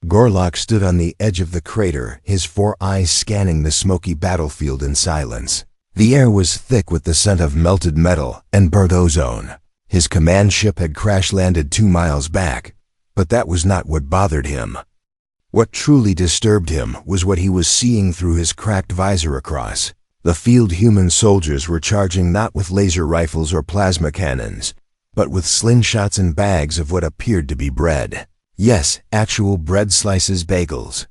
Gorlock stood on the edge of the crater, his 4 eyes scanning the smoky battlefield in silence. The air was thick with the scent of melted metal and burnt ozone. His command ship had crash-landed 2 miles back, but that was not what bothered him. What truly disturbed him was what he was seeing through his cracked visor across. The field human soldiers were charging not with laser rifles or plasma cannons, but with slingshots and bags of what appeared to be bread. Yes, actual bread slices, bagels.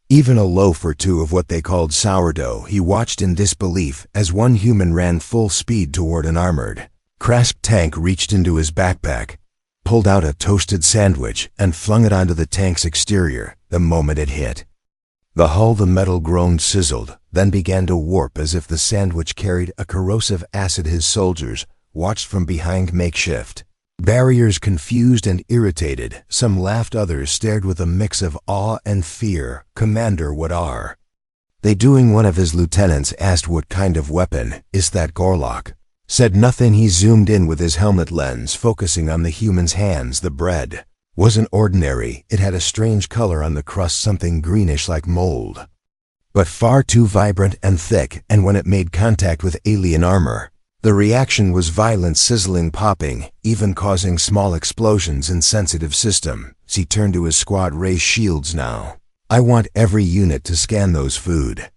Even a loaf or two of what they called sourdough. He watched in disbelief as one human ran full speed toward an armored, cracked tank, reached into his backpack, pulled out a toasted sandwich, and flung it onto the tank's exterior the moment it hit. The hull, the metal groaned, sizzled, then began to warp as if the sandwich carried a corrosive acid. His soldiers watched from behind makeshift barriers, confused and irritated. Some laughed, others stared with a mix of awe and fear. "Commander, what are they doing?" One of his lieutenants asked. "What kind of weapon is that?" Gorlock said nothing. He zoomed in with his helmet lens, focusing on the human's hands. The bread wasn't ordinary. It had a strange color on the crust, something greenish like mold, but far too vibrant and thick, and when it made contact with alien armor, the reaction was violent, sizzling, popping, even causing small explosions in sensitive systems. He turned to his squad. "Raise shields now. I want every unit to scan those food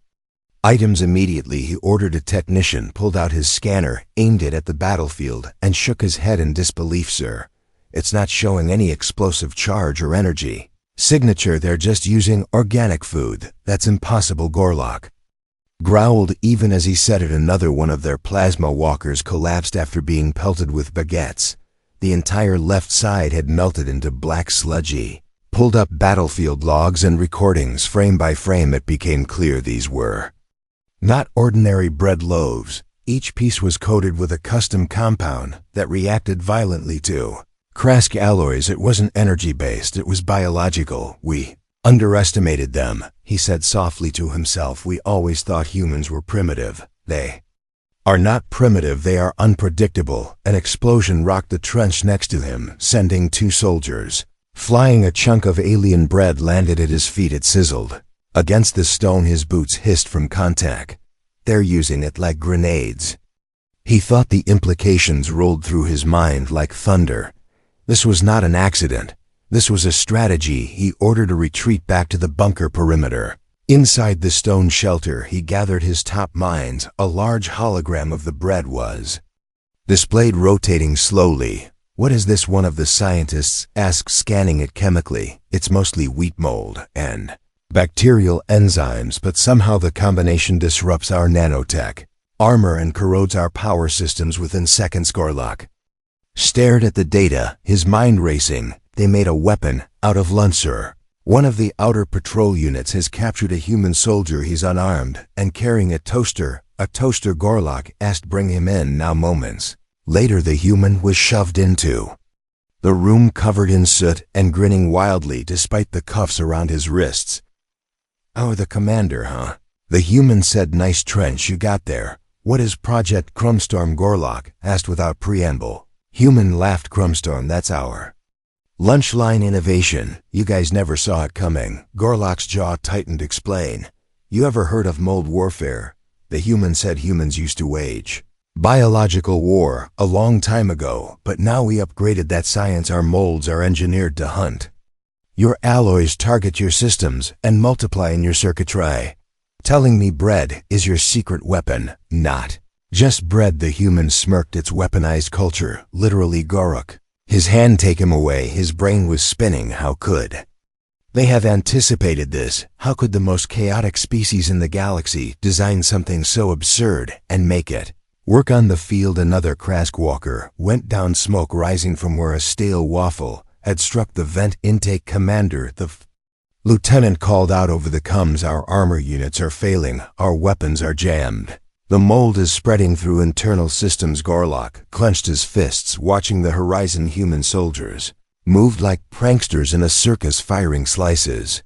items immediately." He ordered. A technician pulled out his scanner, aimed it at the battlefield, and shook his head in disbelief. "Sir, it's not showing any explosive charge or energy signature. They're just using organic food." "That's impossible," Gorlock growled. Even as he said it, another one of their plasma walkers collapsed after being pelted with baguettes. The entire left side had melted into black sludgy. Pulled up battlefield logs and recordings. Frame by frame it became clear these were not ordinary bread loaves. Each piece was coated with a custom compound that reacted violently to crask alloys. It wasn't energy-based, it was biological. "We underestimated them," he said softly to himself. "We always thought humans were primitive. They are not primitive, they are unpredictable." An explosion rocked the trench next to him, sending 2 soldiers flying. A chunk of alien bread landed at his feet. It sizzled against the stone. His boots hissed from contact. "They're using it like grenades." He thought. The implications rolled through his mind like thunder. This was not an accident. This was a strategy. He ordered a retreat back to the bunker perimeter. Inside the stone shelter, he gathered his top minds. A large hologram of the bread was displayed, rotating slowly. "What is this?" one of the scientists asked, scanning it chemically. "It's mostly wheat mold and bacterial enzymes, but somehow the combination disrupts our nanotech armor and corrodes our power systems within seconds." Gorlock stared at the data, his mind racing. "They made a weapon out of Luncer. One of the outer patrol units has captured a human soldier. He's unarmed and carrying a toaster." "A toaster?" Gorlock asked. "Bring him in now." Moments later, the human was shoved into the room, covered in soot and grinning wildly despite the cuffs around his wrists. "Oh, the commander, huh?" the human said. "Nice trench you got there. What is Project Crumbstorm?" Gorlock asked without preamble. Human laughed. "Crumbstorm, that's our lunch line innovation. You guys never saw it coming." Gorlock's jaw tightened. "Explain." "You ever heard of mold warfare?" The human said. "Humans used to wage biological war a long time ago, but now we upgraded that science. Our molds are engineered to hunt your alloys, target your systems, and multiply in your circuitry." "Telling me bread is your secret weapon?" "Not just bread," the human smirked. "It's weaponized culture, literally." Gorlock his hand take him away. His brain was spinning. How could they have anticipated this? How could the most chaotic species in the galaxy design something so absurd and make it work on the field? Another crask walker went down, smoke rising from where a stale waffle had struck the vent intake. "Commander," the lieutenant called out over the comms, "our armor units are failing. Our weapons are jammed. The mold is spreading through internal systems." Gorlock clenched his fists, watching the horizon. Human soldiers moved like pranksters in a circus, firing slices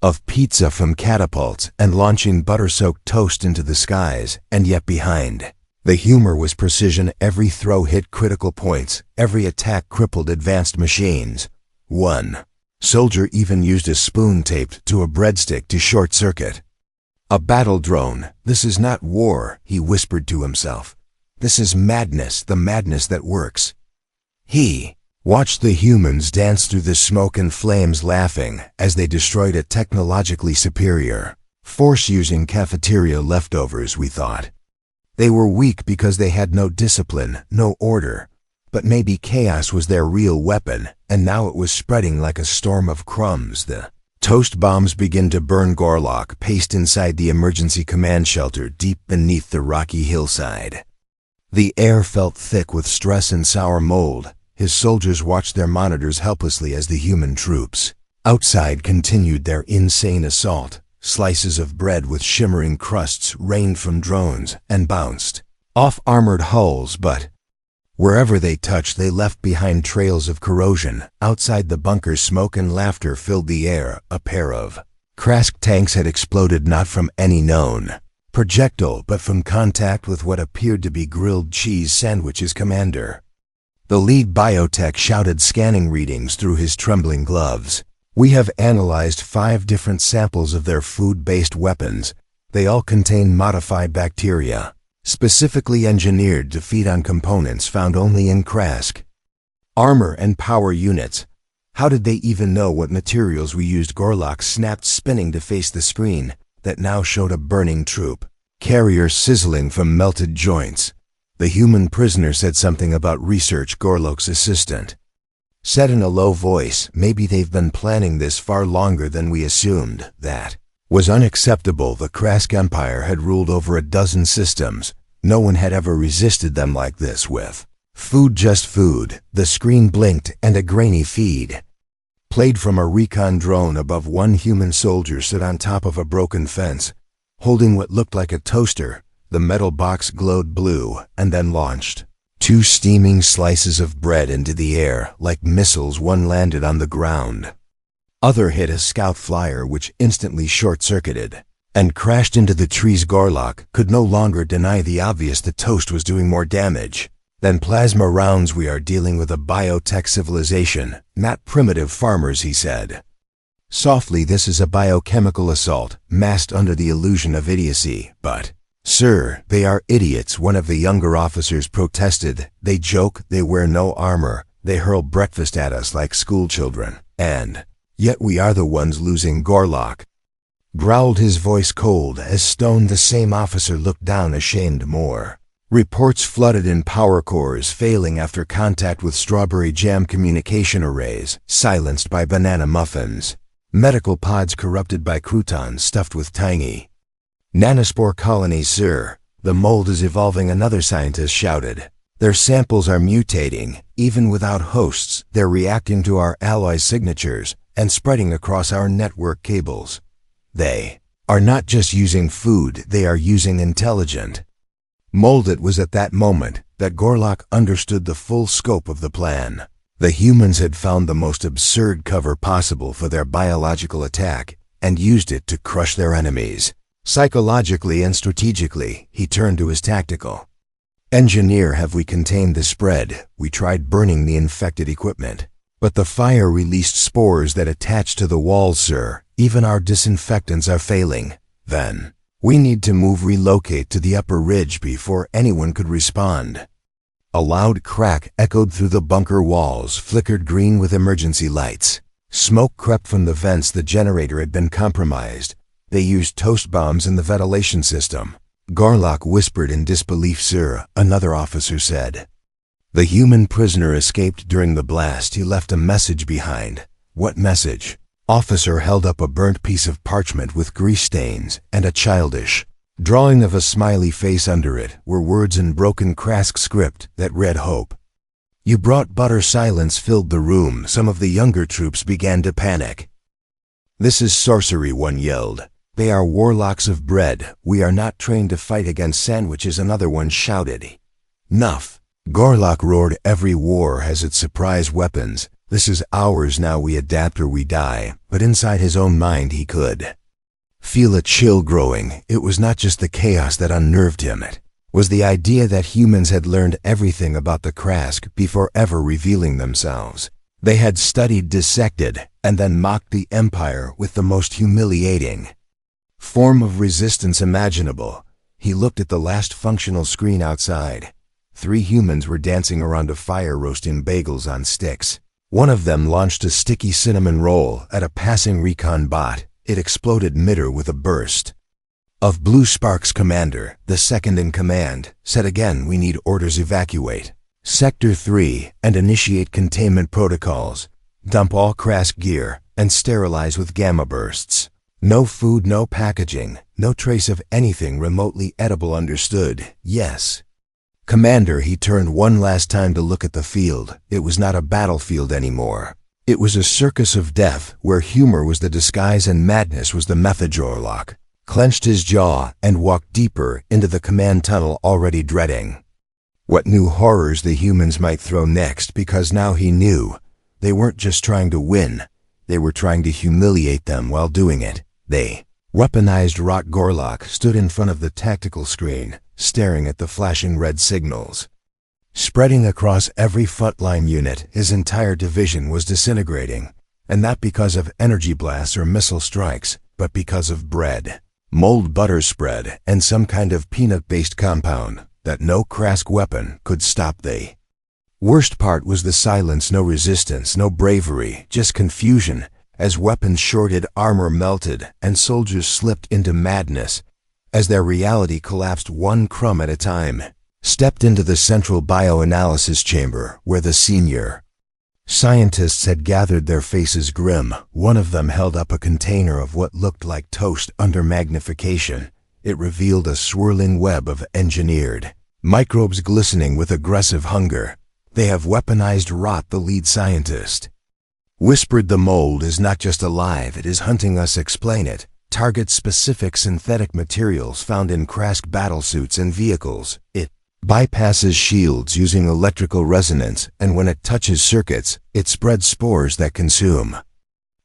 of pizza from catapults and launching butter-soaked toast into the skies. And yet behind the humor was precision. Every throw hit critical points. Every attack crippled advanced machines. One Soldier even used a spoon taped to a breadstick to short-circuit. A battle drone. This is not war, he whispered to himself. This is madness, the madness that works. He watched the humans dance through the smoke and flames, laughing as they destroyed a technologically superior force using cafeteria leftovers, we thought. They were weak because they had no discipline, no order. But maybe chaos was their real weapon, and now it was spreading like a storm of crumbs. The toast bombs began to burn Gorlock, paced inside the emergency command shelter deep beneath the rocky hillside. The air felt thick with stress and sour mold. His soldiers watched their monitors helplessly as the human troops outside continued their insane assault. Slices of bread with shimmering crusts rained from drones and bounced off armored hulls, but wherever they touched, they left behind trails of corrosion. Outside the bunker, smoke and laughter filled the air. A pair of Krask tanks had exploded not from any known projectile, but from contact with what appeared to be grilled cheese sandwiches. Commander, the lead biotech shouted, scanning readings through his trembling gloves. We have analyzed 5 different samples of their food-based weapons. They all contain modified bacteria, specifically engineered to feed on components found only in Krask. Armor and power units. How did they even know what materials we used? Gorlock snapped, spinning to face the screen that now showed a burning troop carrier sizzling from melted joints. The human prisoner said something about research. Gorlock's assistant said in a low voice, maybe they've been planning this far longer than we assumed. That was unacceptable. The Krask Empire had ruled over a dozen systems. No one had ever resisted them like this with food, just food. The screen blinked and a grainy feed played from a recon drone above. One human soldier stood on top of a broken fence, holding what looked like a toaster. The metal box glowed blue and then launched 2 steaming slices of bread into the air like missiles. One landed on the ground. Other hit a scout flyer, which instantly short-circuited and crashed into the trees. Gorlock could no longer deny the obvious. The toast was doing more damage than plasma rounds. We are dealing with a biotech civilization, not primitive farmers, he said softly. This is a biochemical assault, masked under the illusion of idiocy. But sir, they are idiots, one of the younger officers protested. They joke, they wear no armor, they hurl breakfast at us like schoolchildren, and yet we are the ones losing. Gorlock growled, his voice cold as stone. The same officer looked down, ashamed. More reports flooded in. Power cores failing after contact with strawberry jam. Communication arrays silenced by banana muffins. Medical pods corrupted by croutons stuffed with tiny nanospore colonies. Sir, the mold is evolving, another scientist shouted. Their samples are mutating. Even without hosts, they're reacting to our alloys' signatures and spreading across our network cables. They are not just using food, they are using intelligent mold. It was at that moment that Gorlock understood the full scope of the plan. The humans had found the most absurd cover possible for their biological attack and used it to crush their enemies. Psychologically and strategically, he turned to his tactical engineer. Have we contained the spread? We tried burning the infected equipment, but the fire released spores that attached to the walls, sir. Even our disinfectants are failing. Then we need to relocate to the upper ridge before anyone could respond. A loud crack echoed through the bunker walls, flickered green with emergency lights. Smoke crept from the vents. The generator had been compromised. They used toast bombs in the ventilation system. Gorlock whispered in disbelief. Sir, another officer said. The human prisoner escaped during the blast. He left a message behind. What message? Officer held up a burnt piece of parchment with grease stains and a childish drawing of a smiley face. Under it were words in broken Krask script that read hope. You brought butter. Silence filled the room. Some of the younger troops began to panic. This is sorcery, one yelled. They are warlocks of bread. We are not trained to fight against sandwiches, another one shouted. Nuff. Gorlock roared, every war has its surprise weapons. This is ours now. We adapt or we die. But inside his own mind he could feel a chill growing. It was not just the chaos that unnerved him. It was the idea that humans had learned everything about the Krask before ever revealing themselves. They had studied, dissected, and then mocked the Empire with the most humiliating form of resistance imaginable. He looked at the last functional screen outside. 3 humans were dancing around a fire roasting bagels on sticks. One of them launched a sticky cinnamon roll at a passing recon bot. It exploded mid-air with a burst of blue sparks. Commander, the second in command, said again, "We need orders. Evacuate Sector 3 and initiate containment protocols. Dump all crash gear and sterilize with gamma bursts. No food, no packaging, no trace of anything remotely edible. Understood?" "Yes." "Commander," he turned one last time to look at the field. It was not a battlefield anymore. It was a circus of death where humor was the disguise and madness was the method. Gorlock clenched his jaw and walked deeper into the command tunnel, already dreading what new horrors the humans might throw next, because now he knew they weren't just trying to win, they were trying to humiliate them while doing it. They weaponized rock. Gorlock stood in front of the tactical screen, staring at the flashing red signals spreading across every frontline unit. His entire division was disintegrating, and not because of energy blasts or missile strikes, but because of bread, mold, butter spread, and some kind of peanut-based compound that no Krask weapon could stop. The worst part was the silence. No resistance, no bravery, just confusion, as weapons shorted, armor melted, and soldiers slipped into madness as their reality collapsed one crumb at a time. Stepped into the central bioanalysis chamber where the senior scientists had gathered, their faces grim. One of them held up a container of what looked like toast. Under magnification, it revealed a swirling web of engineered microbes glistening with aggressive hunger. "They have weaponized rot," the lead scientist whispered. "The mold is not just alive, it is hunting us." "Explain it." "Target specific synthetic materials found in Krask battlesuits and vehicles. It bypasses shields using electrical resonance, and when it touches circuits, it spreads spores that consume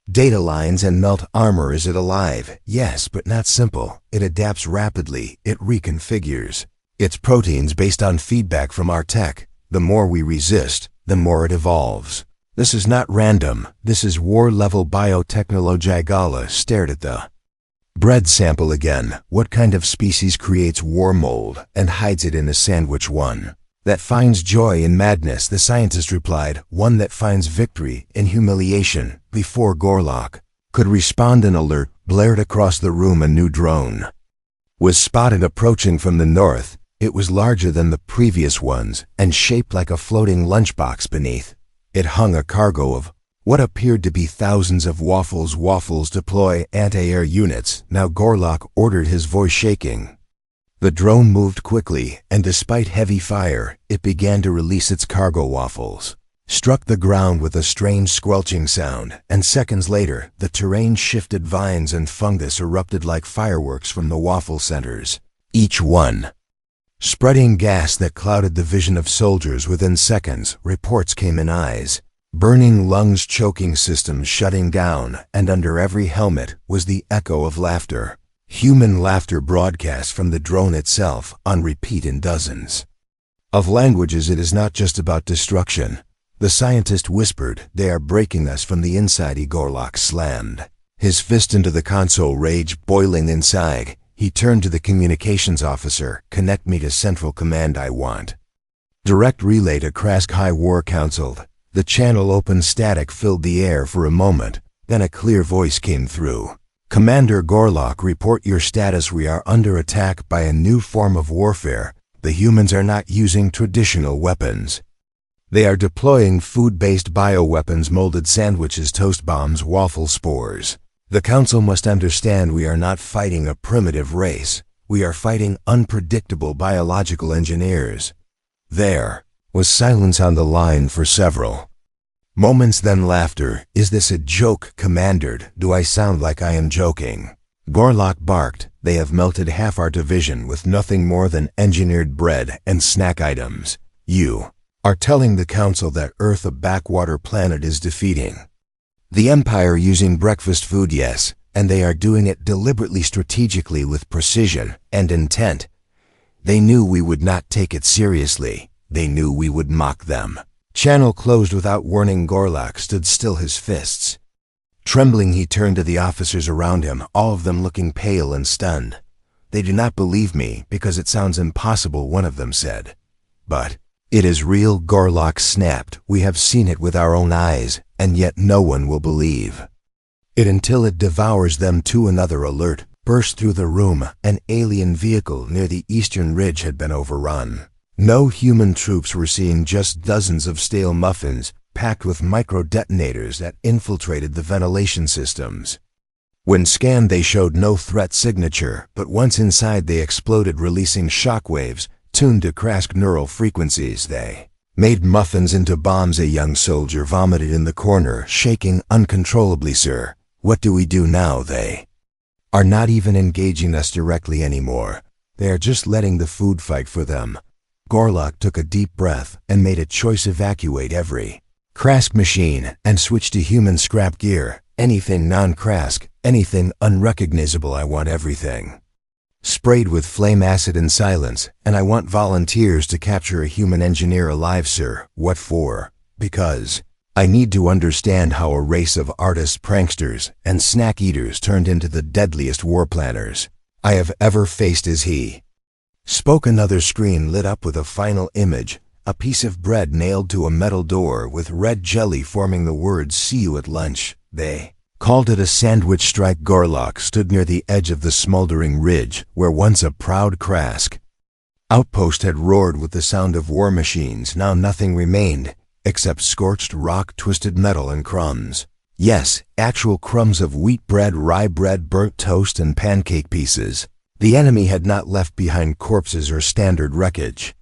data lines and melt armor." "Is it alive?" "Yes, but not simple. It adapts rapidly. It reconfigures its proteins based on feedback from our tech. The more we resist, the more it evolves. This is not random. This is war-level biotechnology." Gala stared at the bread sample again. "What kind of species creates war mold and hides it in a sandwich?" "One that finds joy in madness," the scientist replied. "One that finds victory in humiliation." Before Gorlock could respond, an alert blared across the room. A new drone was spotted approaching from the north. It was larger than the previous ones and shaped like a floating lunchbox. Beneath it hung a cargo of what appeared to be thousands of waffles. "Waffles, deploy anti-air units now," Gorlock ordered, his voice shaking. The drone moved quickly, and despite heavy fire, it began to release its cargo. Waffles struck the ground with a strange squelching sound, and seconds later, the terrain shifted. Vines and fungus erupted like fireworks from the waffle centers, each one spreading gas that clouded the vision of soldiers. Within seconds, reports came in: eyes burning, lungs choking, systems shutting down, and under every helmet was the echo of laughter. Human laughter broadcast from the drone itself, on repeat in dozens of languages. "It is not just about destruction," the scientist whispered. "They are breaking us from the inside." Gorlock slammed his fist into the console, rage boiling inside. He turned to the communications officer. "Connect me to Central Command. I want direct relay to Krask." High War counseled. The channel opened. Static filled the air for a moment, then a clear voice came through. "Commander Gorlock, report your status. We are under attack by a new form of warfare. The humans are not using traditional weapons. They are deploying food-based bioweapons, molded sandwiches, toast bombs, waffle spores. The Council must understand we are not fighting a primitive race. We are fighting unpredictable biological engineers." There was silence on the line for several moments, then laughter. "Is this a joke, Commander? Do I sound like I am joking?" Gorlock barked. "They have melted half our division with nothing more than engineered bread and snack items. You are telling the Council that Earth, a backwater planet, is defeating the Empire using breakfast food?" "Yes, and they are doing it deliberately, strategically, with precision and intent. They knew we would not take it seriously. They knew we would mock them. Channel closed without warning. Gorlock stood still, his fists. Trembling, he turned to the officers around him, all of them looking pale and stunned. "They do not believe me because it sounds impossible," one of them said. "But it is real," Gorlock snapped. "We have seen it with our own eyes, and yet no one will believe it until it devours them too." Another alert burst through the room. An alien vehicle near the eastern ridge had been overrun. No human troops were seen, just dozens of stale muffins packed with micro-detonators that infiltrated the ventilation systems. When scanned, they showed no threat signature, but once inside they exploded, releasing shockwaves tuned to Krask neural frequencies. They made muffins into bombs. A young soldier vomited in the corner, shaking uncontrollably. "Sir, what do we do now? They are not even engaging us directly anymore. They are just letting the food fight for them." Gorlock took a deep breath and made a choice: evacuate every Krask machine and switch to human scrap gear. Anything non-Krask, anything unrecognizable. I want everything sprayed with flame acid and silence, and I want volunteers to capture a human engineer alive. "Sir, what for?" "Because I need to understand how a race of artists, pranksters, and snack eaters turned into the deadliest war planners I have ever faced." As he spoke, another screen lit up with a final image, a piece of bread nailed to a metal door with red jelly forming the words "See you at lunch." They called it a sandwich strike. Gorlock stood near the edge of the smoldering ridge where once a proud Krask outpost had roared with the sound of war machines. Now nothing remained except scorched rock, twisted metal, and crumbs. Yes, actual crumbs of wheat bread, rye bread, burnt toast, and pancake pieces. The enemy had not left behind corpses or standard wreckage.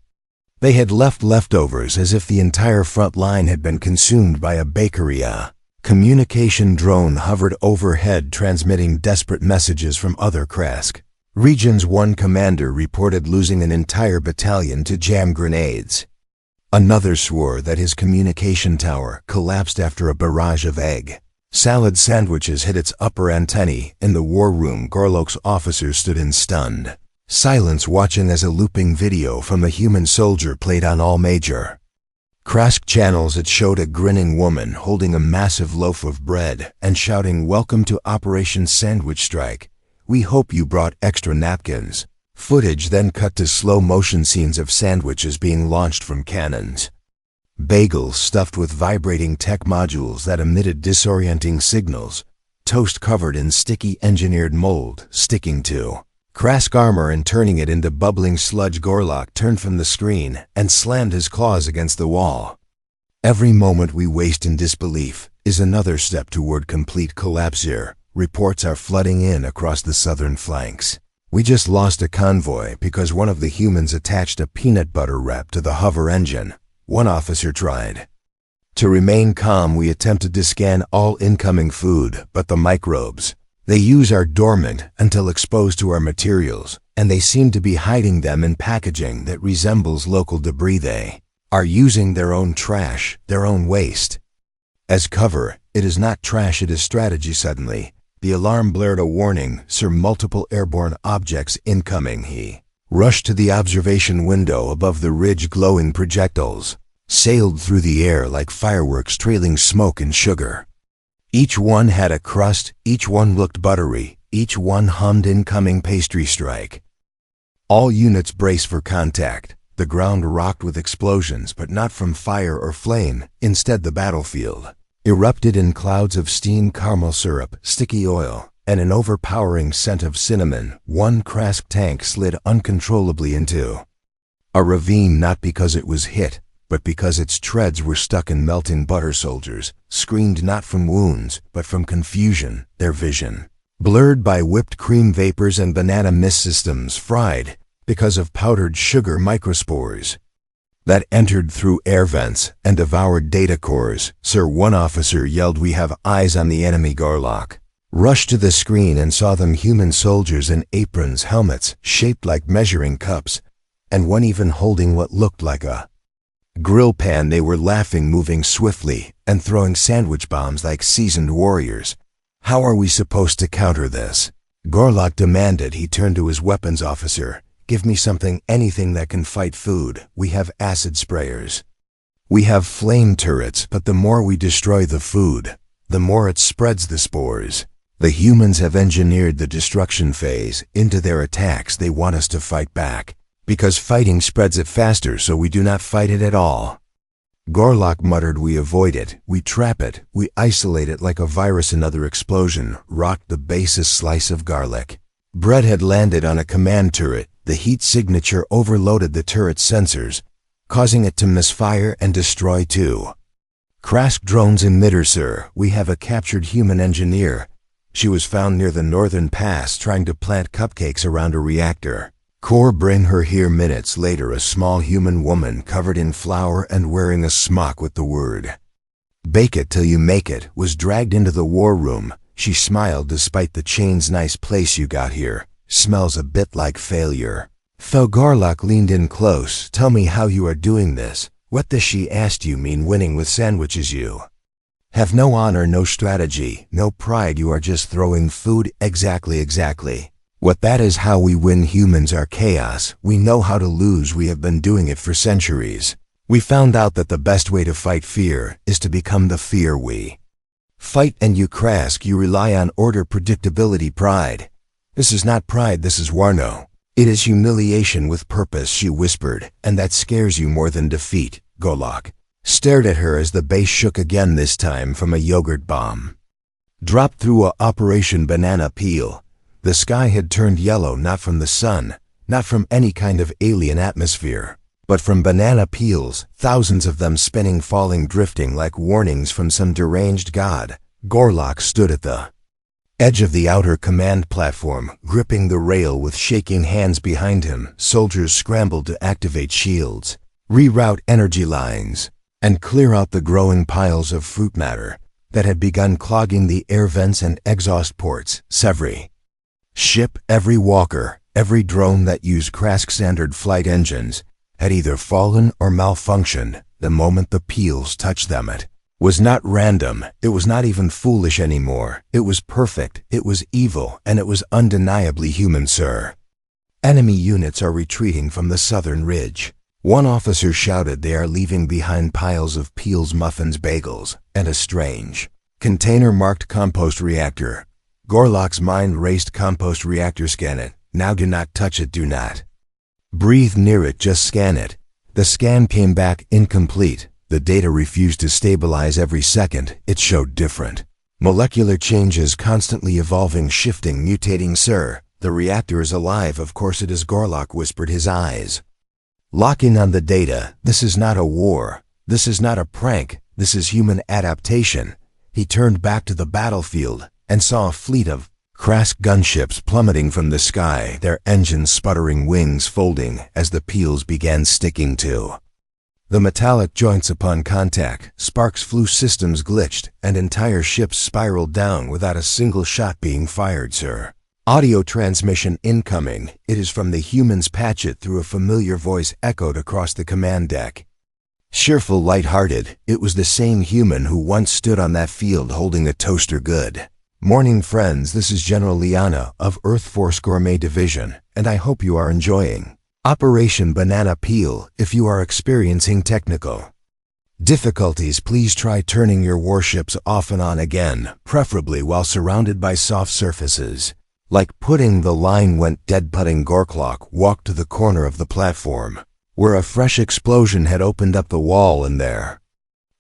They had left leftovers, as if the entire front line had been consumed by a bakery. A communication drone hovered overhead, transmitting desperate messages from other Krask regions. One commander reported losing an entire battalion to jam grenades. Another swore that his communication tower collapsed after a barrage of egg salad sandwiches hit its upper antennae. In the war room, Gorlock's officers stood in stunned silence, watching as a looping video from the human soldier played on all major Krask channels. It showed a grinning woman holding a massive loaf of bread and shouting, "Welcome to Operation Sandwich Strike. We hope you brought extra napkins." Footage then cut to slow-motion scenes of sandwiches being launched from cannons. Bagels stuffed with vibrating tech modules that emitted disorienting signals. Toast covered in sticky engineered mold, sticking to Krask armor and turning it into bubbling sludge. Gorlock turned from the screen and slammed his claws against the wall. "Every moment we waste in disbelief is another step toward complete collapse here. Reports are flooding in across the southern flanks. We just lost a convoy because one of the humans attached a peanut butter wrap to the hover engine." One officer tried to remain calm. "We attempted to scan all incoming food, but the microbes they use are dormant until exposed to our materials, and they seem to be hiding them in packaging that resembles local debris. They are using their own trash, their own waste, as cover. It is not trash, it is strategy." Suddenly, the alarm blared a warning: "Sir, multiple airborne objects incoming." He rushed to the observation window above the ridge. Glowing projectiles sailed through the air like fireworks, trailing smoke and sugar. Each one had a crust, each one looked buttery, each one hummed incoming pastry strike. All units brace for contact. The ground rocked with explosions, but not from fire or flame. Instead, the battlefield erupted in clouds of steam, caramel syrup, sticky oil, and an overpowering scent of cinnamon. One Krask tank slid uncontrollably into a ravine, not because it was hit, but because its treads were stuck in melting butter. Soldiers screamed not from wounds, but from confusion, their vision blurred by whipped cream vapors and banana mist systems, fried because of powdered sugar microspores that entered through air vents and devoured data cores. "Sir," one officer yelled, "we have eyes on the enemy." Gorlock rushed to the screen and saw them, human soldiers in aprons, helmets shaped like measuring cups, and one even holding what looked like a grill pan. They were laughing, moving swiftly, and throwing sandwich bombs like seasoned warriors. "How are we supposed to counter this?" Gorlock demanded. He turned to his weapons officer. "Give me something, anything that can fight food. We have acid sprayers." We have flame turrets, but the more we destroy the food, the more it spreads the spores. The humans have engineered the destruction phase into their attacks. They want us to fight back, because fighting spreads it faster, so we do not fight it at all. Gorlock muttered, we avoid it, we trap it, we isolate it like a virus. Another explosion rocked the basest slice of garlic. Bread had landed on a command turret. The heat signature overloaded the turret's sensors, causing it to misfire and destroy too. Krask drones emitter, sir. We have a captured human engineer. She was found near the northern pass trying to plant cupcakes around a reactor. Core, bring her here. Minutes later, a small human woman covered in flour and wearing a smock with the word "Bake it till you make it" was dragged into the war room. She smiled despite the chains. Nice place you got here. Smells a bit like failure. Gorlock leaned in close. Tell me how you are doing this. What does she asked? You mean winning with sandwiches? You have no honor, no strategy, no pride. You are just throwing food. Exactly. What that is how we win. Humans are chaos. We know how to lose. We have been doing it for centuries. We found out that the best way to fight fear is to become the fear we fight. And you, Krask, you rely on order, predictability, pride. This is not pride, this is Warno. It is humiliation with purpose, she whispered, and that scares you more than defeat. Gorlock stared at her as the base shook again, this time from a yogurt bomb dropped through a Operation Banana Peel. The sky had turned yellow, not from the sun, not from any kind of alien atmosphere, but from banana peels, thousands of them spinning, falling, drifting like warnings from some deranged god. Gorlock stood at the edge of the outer command platform, gripping the rail with shaking hands. Behind him, soldiers scrambled to activate shields, reroute energy lines, and clear out the growing piles of fruit matter that had begun clogging the air vents and exhaust ports. Every ship, every walker, every drone that used Krask standard flight engines had either fallen or malfunctioned the moment the peels touched them. It was not random, it was not even foolish anymore. It was perfect, it was evil, and it was undeniably human, sir. Enemy units are retreating from the southern ridge. One officer shouted. They are leaving behind piles of peels, muffins, bagels, and a strange container marked compost reactor. Gorlock's mind raced. Compost reactor, scan it. Now do not touch it, do not breathe near it, just scan it. The scan came back incomplete. The data refused to stabilize. Every second, it showed different molecular changes, constantly evolving, shifting, mutating. Sir, the reactor is alive. Of course it is, Gorlock whispered, his eyes locking on the data. This is not a war. This is not a prank. This is human adaptation. He turned back to the battlefield and saw a fleet of Krask gunships plummeting from the sky, their engines sputtering, wings folding as the peels began sticking to the metallic joints upon contact. Sparks flew, systems glitched, and entire ships spiraled down without a single shot being fired, sir. Audio transmission incoming. It is from the humans. Patch it through. A familiar voice echoed across the command deck. Cheerful, light-hearted, it was the same human who once stood on that field holding a toaster. Good morning, friends. This is General Liana of Earth Force Gourmet Division, and I hope you are enjoying Operation Banana Peel. If you are experiencing technical difficulties, please try turning your warships off and on again, preferably while surrounded by soft surfaces. Like pudding. The line went dead. Putting. Gorlock walked to the corner of the platform, where a fresh explosion had opened up the wall, and there,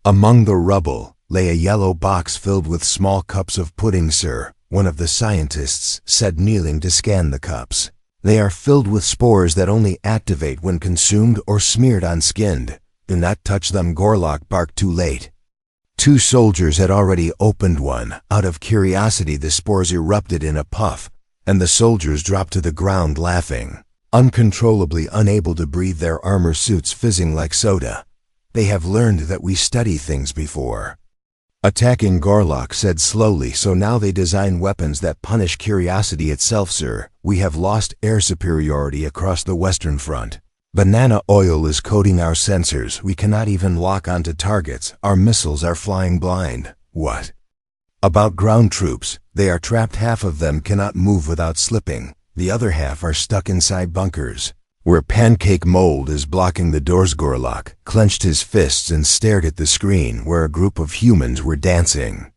among the rubble, lay a yellow box filled with small cups of pudding. Sir, one of the scientists said, kneeling to scan the cups. They are filled with spores that only activate when consumed or smeared on skin. Do not touch them, Gorlock barked. Too late. Two soldiers had already opened one. Out of curiosity, the spores erupted in a puff, and the soldiers dropped to the ground laughing, uncontrollably, unable to breathe, their armor suits fizzing like soda. They have learned that we study things before attacking, Gorlock said slowly. So now they design weapons that punish curiosity itself, sir. We have lost air superiority across the Western Front. Banana oil is coating our sensors. We cannot even lock onto targets. Our missiles are flying blind. What about ground troops? They are trapped. Half of them cannot move without slipping. The other half are stuck inside bunkers. Where pancake mold is blocking the doors, Gorlock clenched his fists and stared at the screen where a group of humans were dancing.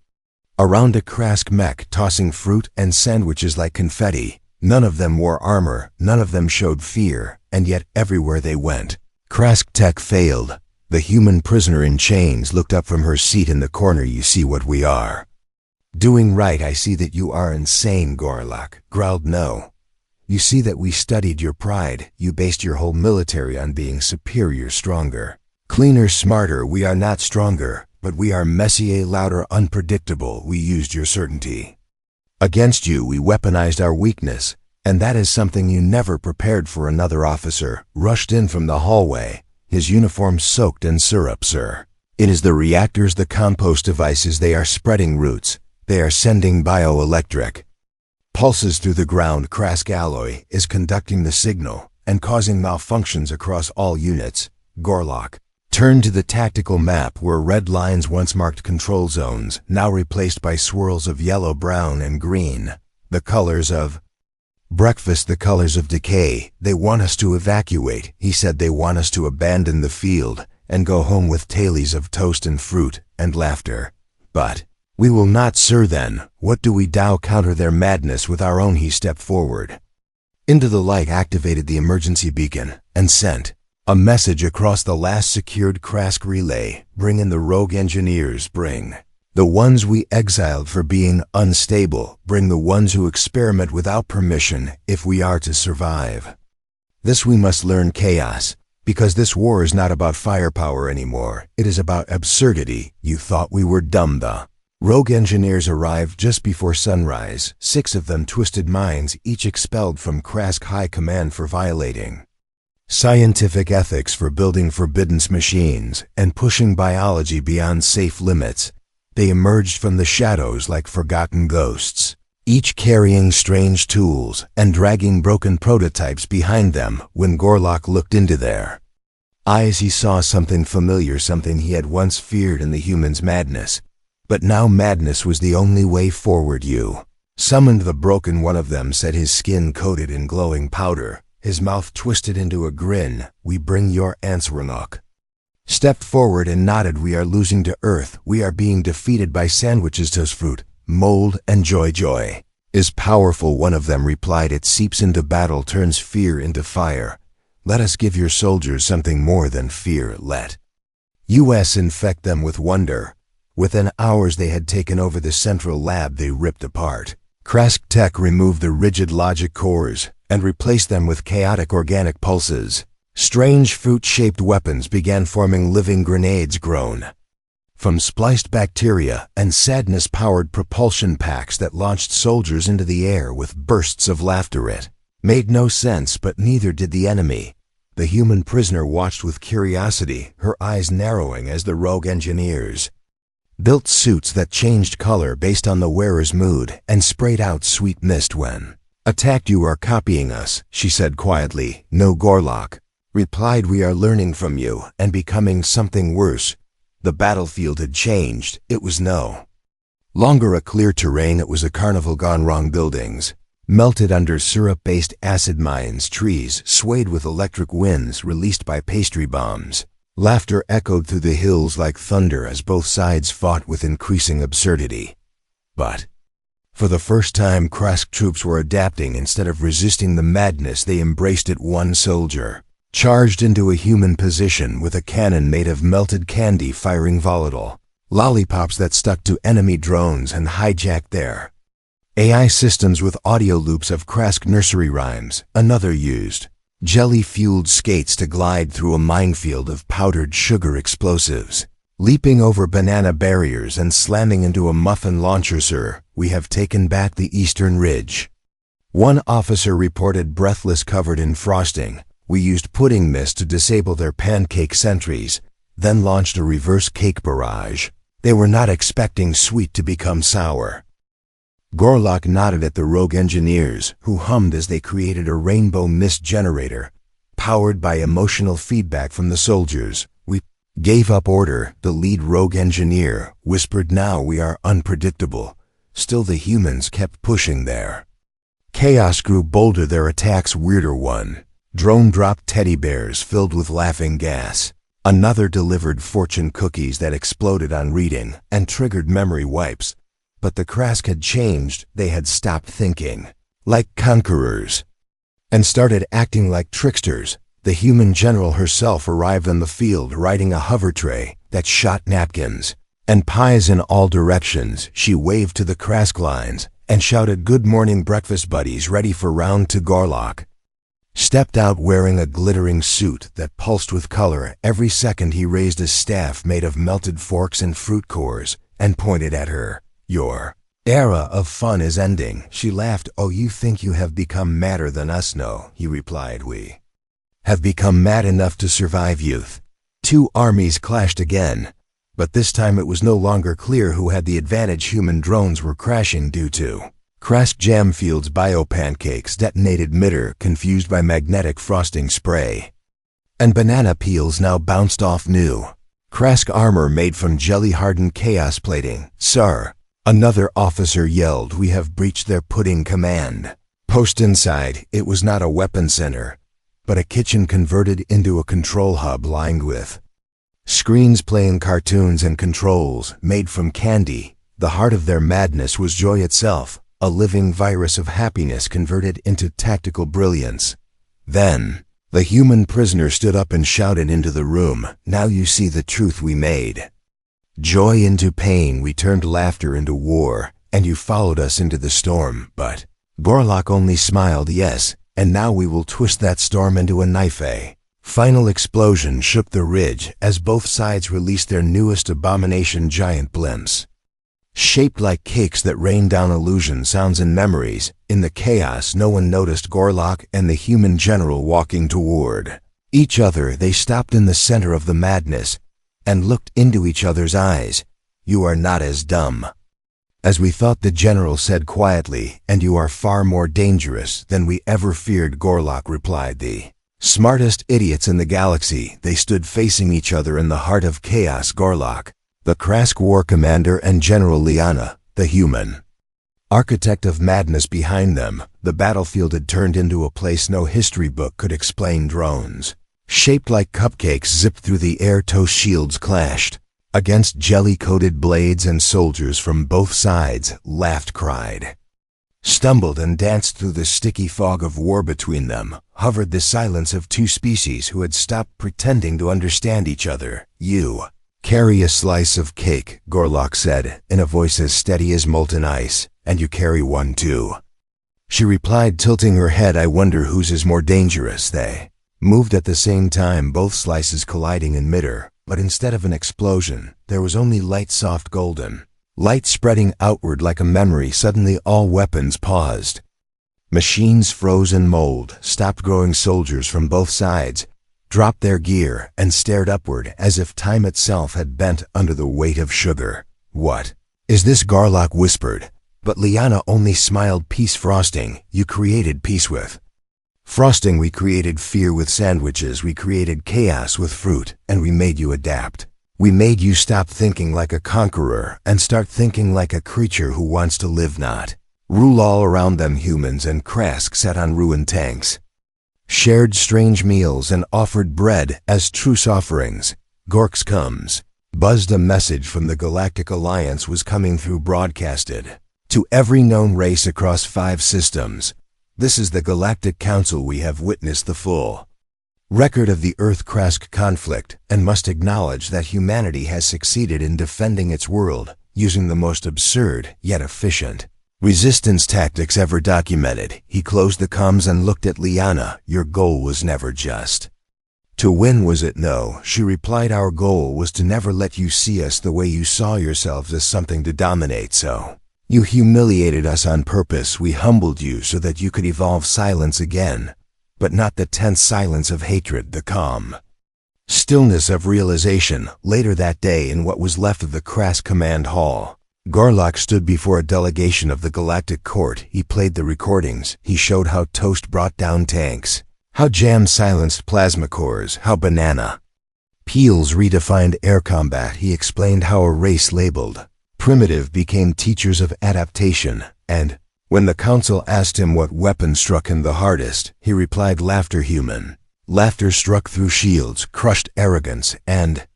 Around a Krask mech tossing fruit and sandwiches like confetti. None of them wore armor, none of them showed fear, and yet everywhere they went, Krask tech failed. The human prisoner in chains looked up from her seat in the corner. You see what we are doing, right? I see that you are insane, Gorlock growled. No. You see that we studied your pride. You based your whole military on being superior, stronger, cleaner, smarter. We are not stronger, but we are messier, louder, unpredictable. We used your certainty against you. We weaponized our weakness, and that is something you never prepared for. Another officer rushed in from the hallway, his uniform soaked in syrup. Sir, it is the reactors, the compost devices. They are spreading roots. They are sending bioelectric pulses through the ground. Krask alloy is conducting the signal and causing malfunctions across all units. Gorlock turned to the tactical map where red lines once marked control zones, now replaced by swirls of yellow, brown, and green. The colors of breakfast, the colors of decay. They want us to evacuate, he said. They want us to abandon the field and go home with tailies of toast and fruit and laughter. But we will not, sir. Then what do we do? Counter their madness with our own. He stepped forward into the light, activated the emergency beacon, and sent a message across the last secured Krask relay. Bring in the rogue engineers. Bring the ones we exiled for being unstable. Bring the ones who experiment without permission if we are to survive. This we must learn chaos, because this war is not about firepower anymore. It is about absurdity. You thought we were dumb. The rogue engineers arrived just before sunrise. 6 of them, twisted minds, each expelled from Krask High Command for violating scientific ethics, for building forbidden machines, and pushing biology beyond safe limits. They emerged from the shadows like forgotten ghosts, each carrying strange tools and dragging broken prototypes behind them. When Gorlock looked into their eyes, he saw something familiar, something he had once feared in the humans' madness. But now madness was the only way forward. You summoned the broken, one of them said, his skin coated in glowing powder, his mouth twisted into a grin. We bring your answer. Enoch stepped forward and nodded. We are losing to Earth. We are being defeated by sandwiches, toast, fruit, mold, and joy. Joy is powerful, one of them replied. It seeps into battle, turns fear into fire. Let us give your soldiers something more than fear. Let us infect them with wonder. Within hours they had taken over the central lab they ripped apart. Krask Tech removed the rigid logic cores and replaced them with chaotic organic pulses. Strange fruit-shaped weapons began forming, living grenades grown from spliced bacteria, and sadness-powered propulsion packs that launched soldiers into the air with bursts of laughter. It made no sense, but neither did the enemy. The human prisoner watched with curiosity, her eyes narrowing as the rogue engineers built suits that changed color based on the wearer's mood and sprayed out sweet mist when attacked. You are copying us, she said quietly. No, Gorlock replied. We are learning from you and becoming something worse. The battlefield had changed. It was no longer a clear terrain. It was a carnival gone wrong. Buildings melted under syrup-based acid mines. Trees swayed with electric winds released by pastry bombs. Laughter echoed through the hills like thunder as both sides fought with increasing absurdity. But for the first time, Krask troops were adapting. Instead of resisting the madness, they embraced it. One soldier charged into a human position with a cannon made of melted candy, firing volatile lollipops that stuck to enemy drones and hijacked their AI systems with audio loops of Krask nursery rhymes. Another used jelly-fueled skates to glide through a minefield of powdered sugar explosives, leaping over banana barriers and slamming into a muffin launcher. Sir, we have taken back the Eastern Ridge, one officer reported, breathless, covered in frosting. We used pudding mist to disable their pancake sentries, then launched a reverse cake barrage. They were not expecting sweet to become sour. Gorlock nodded at the rogue engineers, who hummed as they created a rainbow mist generator, powered by emotional feedback from the soldiers. We gave up order, the lead rogue engineer whispered. Now we are unpredictable. Still the humans kept pushing. Their chaos grew bolder, their attacks weirder. One Drone dropped teddy bears filled with laughing gas. Another delivered fortune cookies that exploded on reading and triggered memory wipes. But the Krask had changed. They had stopped thinking like conquerors and started acting like tricksters. The human general herself arrived on the field riding a hover tray that shot napkins and pies in all directions. She waved to the Krask lines and shouted, "Good morning, breakfast buddies, ready for round 2." Garlock stepped out wearing a glittering suit that pulsed with color. Every second he raised a staff made of melted forks and fruit cores and pointed at her. "Your era of fun is ending." She laughed. "Oh, you think you have become madder than us?" "No," he replied. "We have become mad enough to survive youth." Two armies clashed again, but this time it was no longer clear who had the advantage. Human drones were crashing due to Krask jam fields. Bio-pancakes detonated midair, confused by magnetic frosting spray. And banana peels now bounced off new Krask armor made from jelly-hardened chaos plating. "Sir," another officer yelled, "we have breached their pudding command post." Inside, it was not a weapon center, but a kitchen converted into a control hub lined with screens playing cartoons and controls made from candy. The heart of their madness was joy itself, a living virus of happiness converted into tactical brilliance. Then, the human prisoner stood up and shouted into the room, "Now you see the truth we made. Joy into pain, we turned laughter into war, and you followed us into the storm." But Garlock only smiled. "Yes, and now we will twist that storm into a knife." A final explosion shook the ridge as both sides released their newest abomination, giant blimps shaped like cakes that rained down illusion, sounds, and memories. In the chaos, no one noticed Garlock and the human general walking toward each other. They stopped in the center of the madness and looked into each other's eyes. "You are not as dumb as we thought," the general said quietly, "and you are far more dangerous than we ever feared." Garlock replied, "The smartest idiots in the galaxy." They stood facing each other in the heart of chaos. Garlock, the Krask war commander, and General Liana, the human architect of madness behind them. The battlefield had turned into a place no history book could explain. Drones shaped like cupcakes zipped through the air. Toast shields clashed against jelly-coated blades, and soldiers from both sides laughed, cried, stumbled, and danced through the sticky fog of war. Between them hovered the silence of two species who had stopped pretending to understand each other. "You carry a slice of cake," Garlock said, in a voice as steady as molten ice. "And you carry one too," she replied, tilting her head. "I wonder whose is more dangerous." They moved at the same time, both slices colliding in midair, but instead of an explosion, there was only light, soft golden light spreading outward like a memory. Suddenly all weapons paused. Machines froze in mold, stopped growing. Soldiers from both sides dropped their gear and stared upward as if time itself had bent under the weight of sugar. "What is this?" Garlock whispered, but Liana only smiled. "Peace frosting. You created peace with frosting. We created fear with sandwiches. We created chaos with fruit, and we made you adapt. We made you stop thinking like a conqueror and start thinking like a creature who wants to live, not rule." All around them, humans and Krask sat on ruined tanks, shared strange meals, and offered bread as truce offerings. "Gorks comes," buzzed a message from the Galactic Alliance was coming through, broadcasted to every known race across 5 systems. "This is the Galactic Council. We have witnessed the full record of the Earth-Krask conflict and must acknowledge that humanity has succeeded in defending its world using the most absurd yet efficient resistance tactics ever documented." He closed the comms and looked at Liana. "Your goal was never just to win, was it?" "No," she replied. "Our goal was to never let you see us the way you saw yourselves, as something to dominate. So you humiliated us on purpose. We humbled you so that you could evolve silence again, but not the tense silence of hatred, the calm stillness of realization." Later that day, in what was left of the Krask command hall, Garlock stood before a delegation of the Galactic Court. He played the recordings. He showed how toast brought down tanks, how jam silenced plasma cores, how banana peels redefined air combat. He explained how a race labeled primitive became teachers of adaptation, and When the council asked him what weapon struck him the hardest, he replied, laughter human. Laughter struck through shields, crushed arrogance, and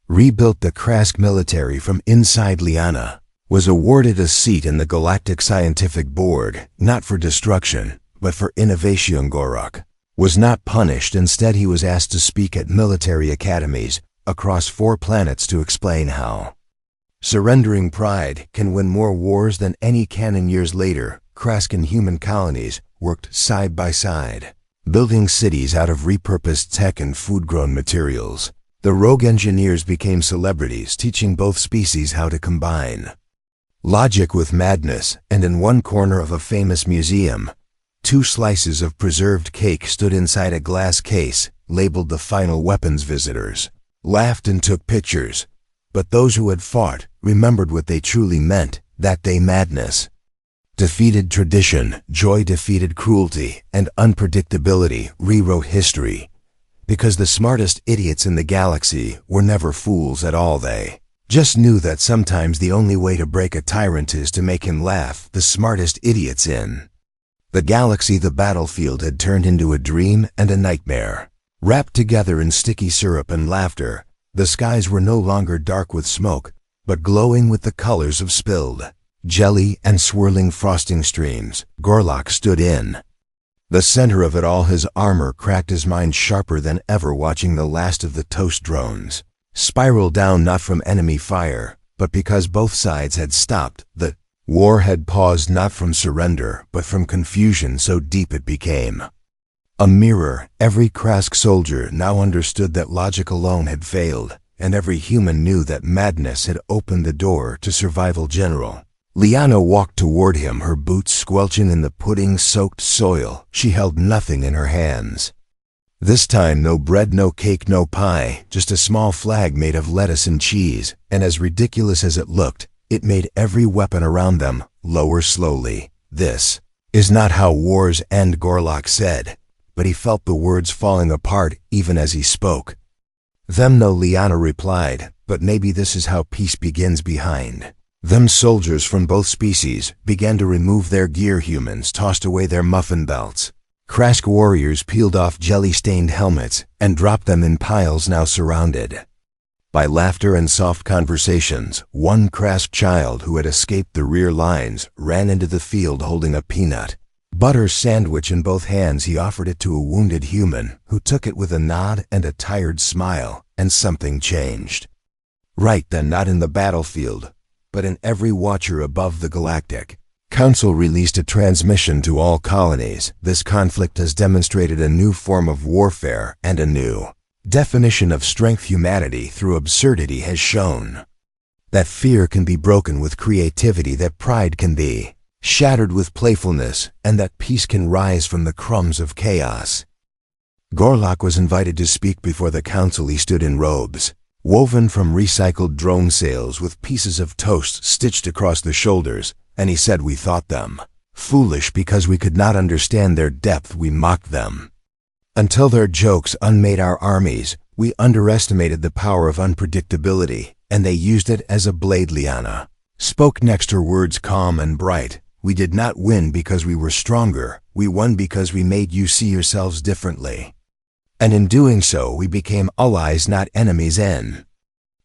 rebuilt the Krask military from inside Liana. Was awarded a seat in the Galactic Scientific Board, not for destruction, but for innovation. Gorok was not punished. Instead, he was asked to speak at military academies across 4 planets to explain how surrendering pride can win more wars than any cannon. Years later, Krask and human colonies worked side by side, building cities out of repurposed tech and food-grown materials. The rogue engineers became celebrities, teaching both species how to combine logic with madness, and in one corner of a famous museum, 2 slices of preserved cake stood inside a glass case, labeled the final weapons. Visitors laughed and took pictures, but those who had fought remembered what they truly meant, that day madness defeated tradition, joy defeated cruelty, and unpredictability rewrote history. Because the smartest idiots in the galaxy were never fools at all. They just knew that sometimes the only way to break a tyrant is to make him laugh. The smartest idiots in the galaxy. The battlefield had turned into a dream and a nightmare. Wrapped together in sticky syrup and laughter, the skies were no longer dark with smoke, but glowing with the colors of spilled jelly and swirling frosting streams. Gorlok stood in the center of it all. His armor cracked, his mind sharper than ever, watching the last of the toast drones spiral down, not from enemy fire, but because both sides had stopped. The war had paused, not from surrender, but from confusion so deep it became a mirror. Every Krask soldier now understood that logic alone had failed, and every human knew that madness had opened the door to survival. General Liana walked toward him, her boots squelching in the pudding-soaked soil. She held nothing in her hands. This time, no bread, no cake, no pie, just a small flag made of lettuce and cheese, and as ridiculous as it looked, it made every weapon around them lower slowly. This is not how wars end, Gorlok said, but he felt the words falling apart even as he spoke them. No, Liana replied, but maybe this is how peace begins. Behind them, soldiers from both species began to remove their gear. Humans tossed away their muffin belts. Krask warriors peeled off jelly-stained helmets and dropped them in piles, now surrounded by laughter and soft conversations. One Krask child who had escaped the rear lines ran into the field holding a peanut butter sandwich in both hands. He offered it to a wounded human, who took it with a nod and a tired smile, and something changed. Right then, not in the battlefield, but in every watcher above the Galactic Council released a transmission to all colonies. This conflict has demonstrated a new form of warfare and a new definition of strength. Humanity, through absurdity, has shown that fear can be broken with creativity, that pride can be shattered with playfulness, and that peace can rise from the crumbs of chaos. Gorlok was invited to speak before the council. He stood in robes woven from recycled drone sails with pieces of toast stitched across the shoulders, and he said, we thought them foolish because we could not understand their depth. We mocked them until their jokes unmade our armies. We underestimated the power of unpredictability, and they used it as a blade. Liana spoke next, her words calm and bright. We did not win because we were stronger. We won because we made you see yourselves differently. And in doing so, we became allies, not enemies. In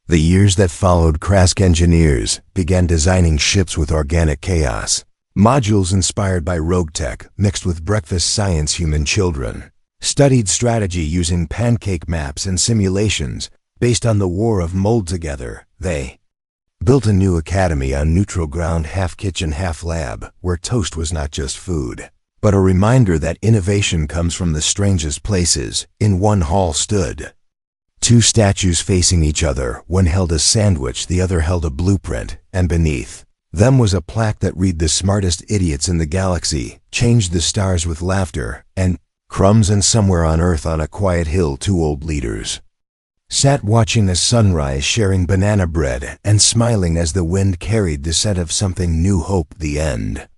the years that followed, Krask engineers began designing ships with organic chaos, modules inspired by rogue tech mixed with breakfast science. Human children studied strategy using pancake maps and simulations based on the war of mold. Together, they built a new academy on neutral ground, half kitchen, half lab, where toast was not just food, but a reminder that innovation comes from the strangest places. In one hall stood 2 statues facing each other. One held a sandwich, the other held a blueprint, and beneath them was a plaque that read, the smartest idiots in the galaxy changed the stars with laughter and crumbs. And somewhere on Earth, on a quiet hill, 2 old leaders sat watching the sunrise, sharing banana bread and smiling as the wind carried the scent of something new, hope. The end.